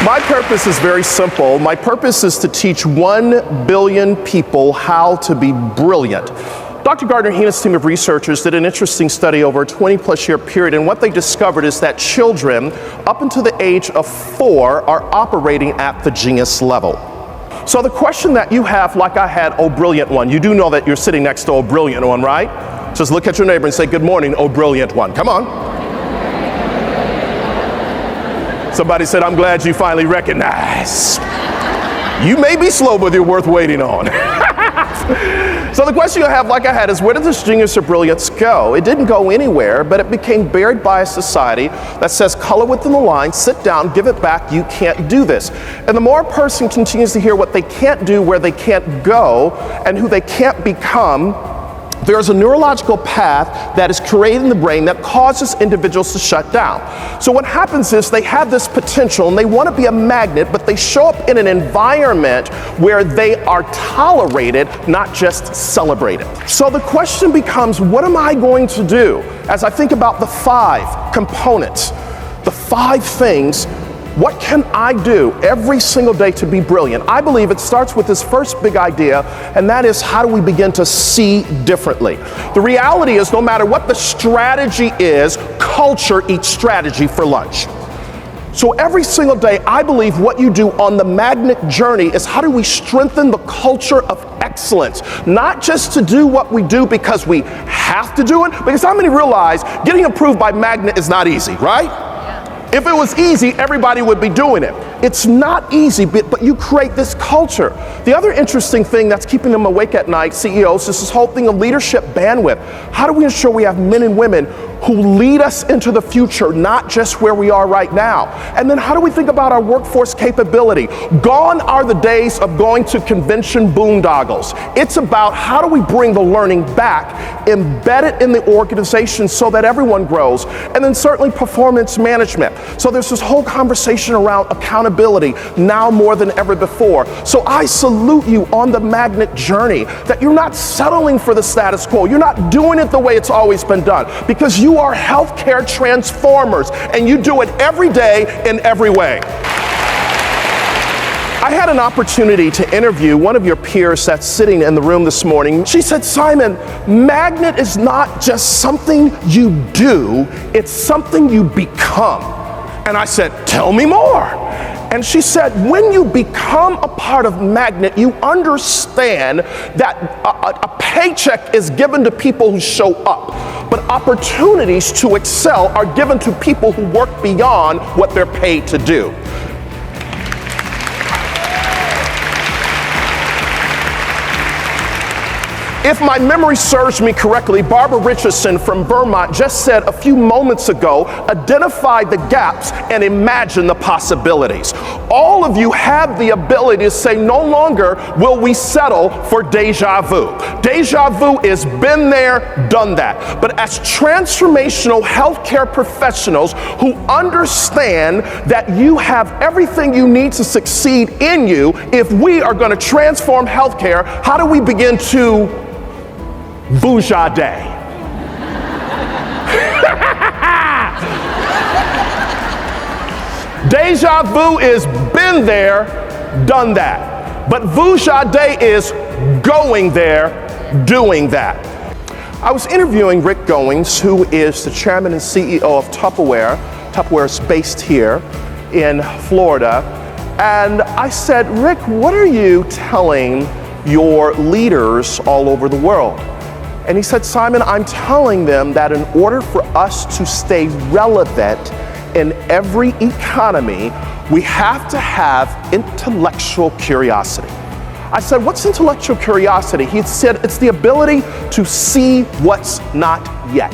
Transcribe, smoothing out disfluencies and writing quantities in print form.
My purpose is very simple. My purpose is to teach 1 billion people how to be brilliant. Dr. Gardner Heenan's team of researchers did an interesting study over a 20-plus year period, and what they discovered is that children up until the age of 4 are operating at the genius level. So the question that you have, like I had, oh brilliant one, you do know that you're sitting next to oh brilliant one, right? Just look at your neighbor and say, good morning, oh brilliant one. Come on. Somebody said, I'm glad you finally recognized. You may be slow, but you're worth waiting on. So the question you have, like I had, is where did this genius or brilliance go? It didn't go anywhere, but it became buried by a society that says color within the line, sit down, give it back, you can't do this. And the more a person continues to hear what they can't do, where they can't go, and who they can't become, there's a neurological path that is created in the brain that causes individuals to shut down. So what happens is they have this potential and they want to be a magnet, but they show up in an environment where they are tolerated, not just celebrated. So the question becomes, what am I going to do as I think about the 5 components, the 5 things? What can I do every single day to be brilliant? I believe it starts with this first big idea, and that is, how do we begin to see differently? The reality is, no matter what the strategy is, culture eats strategy for lunch. So every single day, I believe what you do on the magnet journey is, how do we strengthen the culture of excellence? Not just to do what we do because we have to do it, because how many realize getting approved by magnet is not easy, right? If it was easy, everybody would be doing it. It's not easy, but you create this culture. The other interesting thing that's keeping them awake at night, CEOs, is this whole thing of leadership bandwidth. How do we ensure we have men and women who lead us into the future, not just where we are right now? And then how do we think about our workforce capability? Gone are the days of going to convention boondoggles. It's about, how do we bring the learning back, embed it in the organization so that everyone grows? And then certainly performance management. So there's this whole conversation around accountability now more than ever before. So I salute you on the magnet journey, that you're not settling for the status quo. You're not doing it the way it's always been done, because you are healthcare transformers, and you do it every day in every way. I had an opportunity to interview one of your peers that's sitting in the room this morning. She said, Simon, magnet is not just something you do, it's something you become. And I said, tell me more. And she said, when you become a part of magnet, you understand that a paycheck is given to people who show up, but opportunities to excel are given to people who work beyond what they're paid to do. If my memory serves me correctly, Barbara Richardson from Vermont just said a few moments ago, identify the gaps and imagine the possibilities. All of you have the ability to say, no longer will we settle for deja vu. Deja vu is been there, done that. But as transformational healthcare professionals who understand that you have everything you need to succeed in you, if we are going to transform healthcare, how do we begin to Bouja Day? Deja vu is been there, done that. But Bouja Day is going there, doing that. I was interviewing Rick Goings, who is the chairman and CEO of Tupperware. Tupperware is based here in Florida. And I said, Rick, what are you telling your leaders all over the world? And he said, Simon, I'm telling them that in order for us to stay relevant in every economy, we have to have intellectual curiosity. I said, what's intellectual curiosity? He said, it's the ability to see what's not yet.